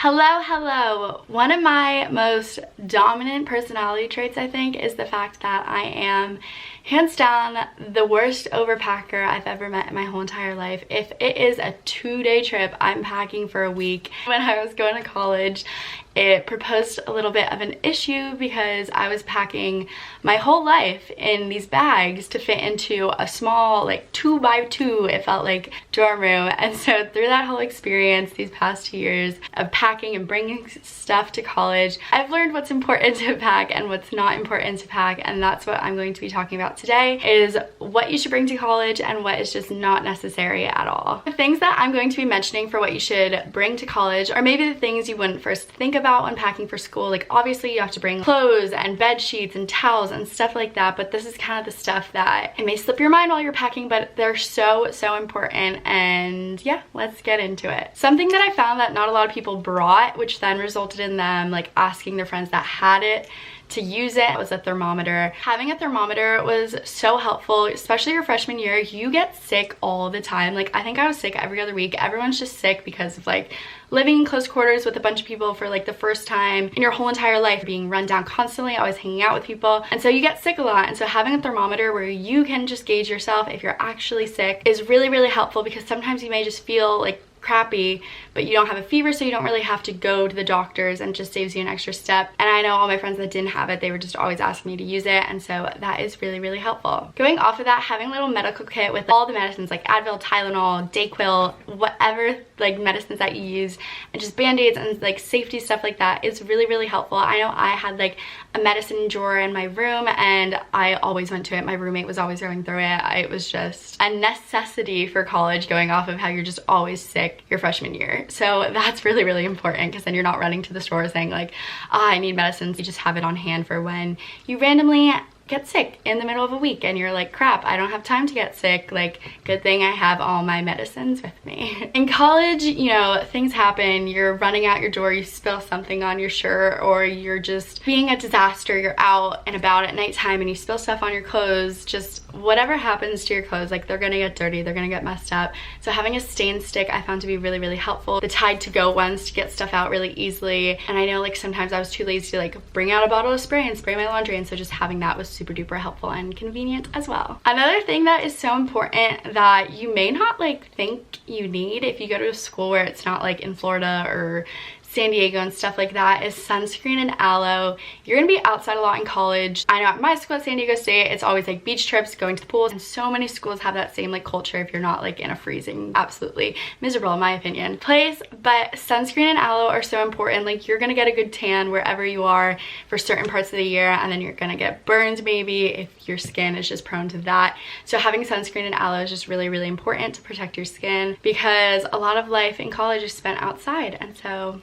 Hello. One of my most dominant personality traits, I think, is the fact that I am hands down the worst overpacker I've ever met in my whole entire life. If it is a 2-day trip, I'm packing for a week. When I was going to college, it proposed a little bit of an issue because I was packing my whole life in these bags to fit into a small, like 2x2, it felt like, dorm room. And so through that whole experience, these past 2 years of packing and bringing stuff to college, I've learned what's important to pack and what's not important to pack, and that's what I'm going to be talking about today, is what you should bring to college and what is just not necessary at all. The things that I'm going to be mentioning for what you should bring to college are maybe the things you wouldn't first think about when packing for school. Like, obviously you have to bring clothes and bed sheets and towels and stuff like that, but this is kind of the stuff that it may slip your mind while you're packing, but they're so important. And yeah, let's get into it. Something that I found that not a lot of people brought, which then resulted in them like asking their friends that had it to use it, was a thermometer. Having a thermometer was so helpful, especially your freshman year. You get sick all the time. Like, I think I was sick every other week. Everyone's just sick because of like living in close quarters with a bunch of people for like the first time in your whole entire life, being run down constantly, always hanging out with people, and so you get sick a lot. And so having a thermometer where you can just gauge yourself if you're actually sick is really helpful, because sometimes you may just feel like crappy but you don't have a fever, so you don't really have to go to the doctors, and it just saves you an extra step. And I know all my friends that didn't have it, they were just always asking me to use it, and so that is really helpful. Going off of that, having a little medical kit with all the medicines like Advil, Tylenol, Dayquil, whatever like medicines that you use, and just band-aids and like safety stuff like that is really helpful. I know I had like a medicine drawer in my room and I always went to it. My roommate was always going through it. It was just a necessity for college, going off of how you're just always sick your freshman year. So that's really important, because then you're not running to the store saying like, I need medicines. You just have it on hand for when you randomly get sick in the middle of a week and you're like, crap, I don't have time to get sick. Like, good thing I have all my medicines with me. In college, you know, things happen. You're running out your door, you spill something on your shirt, or you're just being a disaster. You're out and about at nighttime and you spill stuff on your clothes. Just whatever happens to your clothes, like, they're gonna get dirty, they're gonna get messed up. So having a stain stick I found to be really helpful. The Tide to Go ones to get stuff out really easily. And I know like sometimes I was too lazy to like bring out a bottle of spray and spray my laundry, and so just having that was super duper helpful and convenient as well. Another thing that is so important that you may not like think you need if you go to a school where it's not like in Florida or San Diego and stuff like that is sunscreen and aloe. You're gonna be outside a lot in college. I know at my school at San Diego State, it's always like beach trips, going to the pools, and so many schools have that same like culture if you're not like in a freezing, absolutely miserable in my opinion, place. But sunscreen and aloe are so important. Like, you're gonna get a good tan wherever you are for certain parts of the year, and then you're gonna get burned maybe if your skin is just prone to that. So having sunscreen and aloe is just really important to protect your skin, because a lot of life in college is spent outside, and so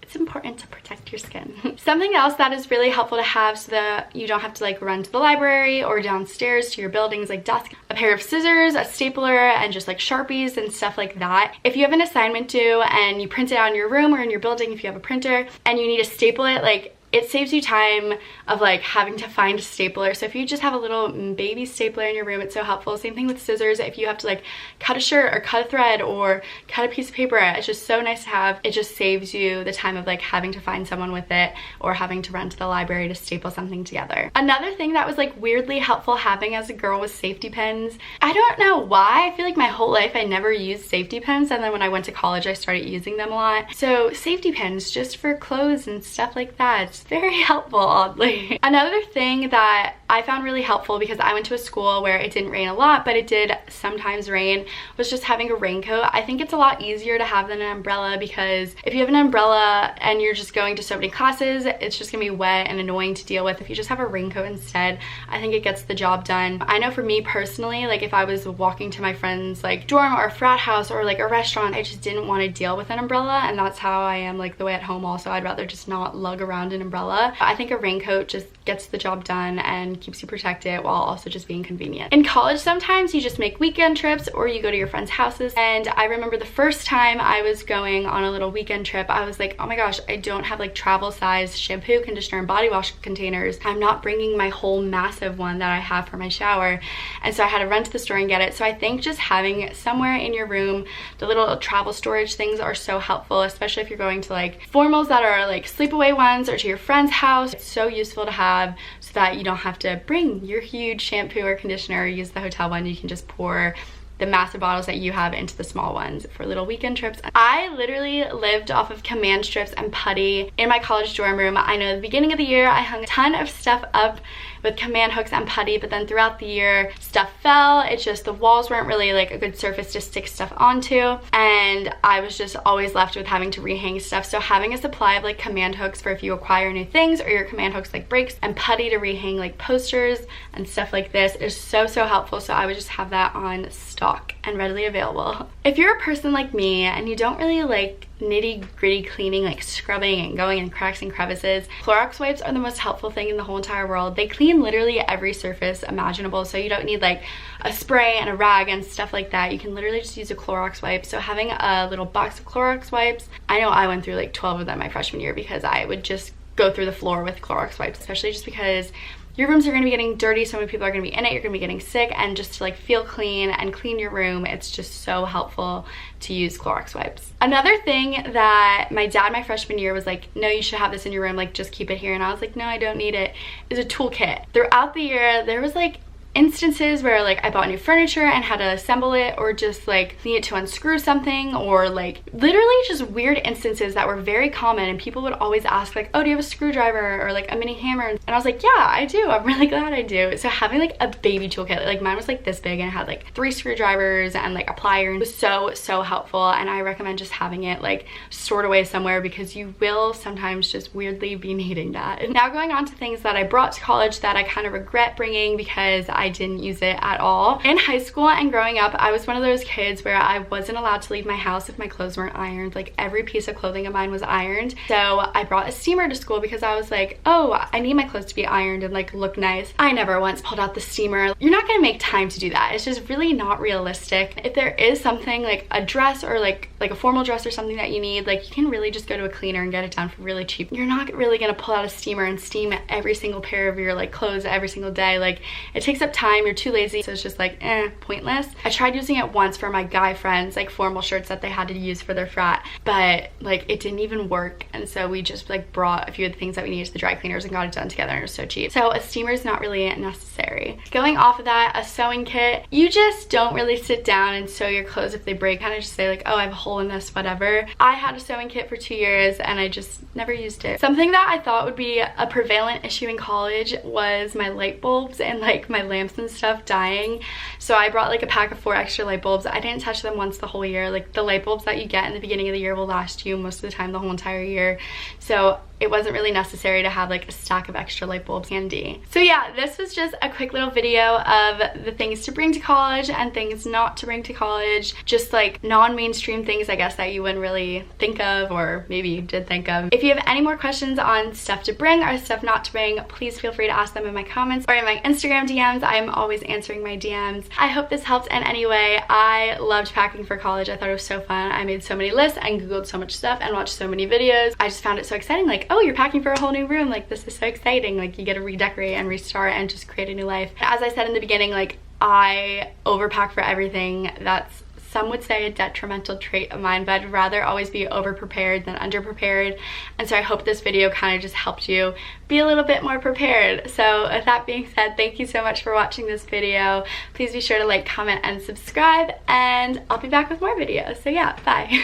it's important to protect your skin. Something else that is really helpful to have so that you don't have to like run to the library or downstairs to your building's like desk, a pair of scissors, a stapler, and just like Sharpies and stuff like that. If you have an assignment due and you print it out in your room or in your building, if you have a printer, and you need to staple it, like, it saves you time of like having to find a stapler. So if you just have a little baby stapler in your room, it's so helpful. Same thing with scissors. If you have to like cut a shirt or cut a thread or cut a piece of paper, it's just so nice to have. It just saves you the time of like having to find someone with it or having to run to the library to staple something together. Another thing that was like weirdly helpful having as a girl was safety pins. I don't know why. I feel like my whole life I never used safety pins, and then when I went to college I started using them a lot. So safety pins just for clothes and stuff like that. It's very helpful, oddly. Another thing that I found really helpful, because I went to a school where it didn't rain a lot, but it did sometimes rain, was just having a raincoat. I think it's a lot easier to have than an umbrella, because if you have an umbrella and you're just going to so many classes, it's just gonna be wet and annoying to deal with. If you just have a raincoat instead, I think it gets the job done. I know for me personally, like if I was walking to my friend's like dorm or a frat house or like a restaurant, I just didn't want to deal with an umbrella, and that's how I am like the way at home also. I'd rather just not lug around an umbrella umbrella. I think a raincoat just gets the job done and keeps you protected while also just being convenient. In college, sometimes you just make weekend trips or you go to your friends' houses. And I remember the first time I was going on a little weekend trip, I was like, oh my gosh, I don't have like travel size shampoo, conditioner, and body wash containers. I'm not bringing my whole massive one that I have for my shower. And so I had to run to the store and get it. So I think just having somewhere in your room, the little travel storage things are so helpful, especially if you're going to like formals that are like sleepaway ones or to your friend's house. It's so useful to have so that you don't have to bring your huge shampoo or conditioner or use the hotel one. You can just pour the massive bottles that you have into the small ones for little weekend trips. I literally lived off of command strips and putty in my college dorm room. I know at the beginning of the year I hung a ton of stuff up with command hooks and putty, but then throughout the year stuff fell. It's just the walls weren't really like a good surface to stick stuff onto, and I was just always left with having to rehang stuff. So having a supply of like command hooks for if you acquire new things, or your command hooks like breaks, and putty to rehang like posters and stuff like this is so helpful. So I would just have that on stock and readily available. If you're a person like me and you don't really like nitty-gritty cleaning, like scrubbing and going in cracks and crevices, Clorox wipes are the most helpful thing in the whole entire world. They clean literally every surface imaginable, so you don't need like a spray and a rag and stuff like that. You can literally just use a Clorox wipe. So having a little box of Clorox wipes, I know I went through like 12 of them my freshman year because I would just go through the floor with Clorox wipes, especially just because your rooms are going to be getting dirty, so many people are going to be in it, you're going to be getting sick, and just to like feel clean and clean your room, it's just so helpful to use Clorox wipes. Another thing that my dad my freshman year was like, no, you should have this in your room, like just keep it here, and I was like, no, I don't need it, is a toolkit. Throughout the year there was like instances where like I bought new furniture and had to assemble it, or just like needed to unscrew something, or like literally just weird instances that were very common, and people would always ask like, oh, do you have a screwdriver or like a mini hammer? And I was like, yeah, I do. I'm really glad I do. So having like a baby toolkit, like mine was like this big and it had like 3 screwdrivers and like a plier, and it was so helpful. And I recommend just having it like stored away somewhere, because you will sometimes just weirdly be needing that. Now going on to things that I brought to college that I kind of regret bringing because I didn't use it at all. In high school and growing up, I was one of those kids where I wasn't allowed to leave my house if my clothes weren't ironed. Like every piece of clothing of mine was ironed. So I brought a steamer to school because I was like, oh, I need my clothes to be ironed and like look nice. I never once pulled out the steamer. You're not gonna make time to do that. It's just really not realistic. If there is something like a dress or like a formal dress or something that you need, like you can really just go to a cleaner and get it done for really cheap. You're not really gonna pull out a steamer and steam every single pair of your like clothes every single day. Like it takes up time, you're too lazy, so it's just like pointless. I tried using it once for my guy friends, like formal shirts that they had to use for their frat, but like it didn't even work, and so we just like brought a few of the things that we needed to the dry cleaners and got it done together, and it was so cheap. So a steamer is not really necessary. Going off of that, a sewing kit, you just don't really sit down and sew your clothes if they break. Kind of just say like, oh, I have a hole in this, whatever. I had a sewing kit for 2 years and I just never used it. Something that I thought would be a prevalent issue in college was my light bulbs and like my lamps and stuff dying. So I brought like a pack of 4 extra light bulbs. I didn't touch them once the whole year. Like the light bulbs that you get in the beginning of the year will last you most of the time the whole entire year. So it wasn't really necessary to have like a stack of extra light bulbs handy. So yeah, this was just a quick little video of the things to bring to college and things not to bring to college. Just like non-mainstream things, I guess, that you wouldn't really think of, or maybe you did think of. If you have any more questions on stuff to bring or stuff not to bring, please feel free to ask them in my comments or in my Instagram DMs. I'm always answering my DMs. I hope this helped in any way. I loved packing for college. I thought it was so fun. I made so many lists and Googled so much stuff and watched so many videos. I just found it so exciting. Like, oh, you're packing for a whole new room. Like, this is so exciting. Like, you get to redecorate and restart and just create a new life. As I said in the beginning, like, I overpack for everything. That's, some would say, a detrimental trait of mine, but I'd rather always be over-prepared than under-prepared. And so I hope this video kind of just helped you be a little bit more prepared. So with that being said, thank you so much for watching this video. Please be sure to like, comment, and subscribe, and I'll be back with more videos. So yeah, bye.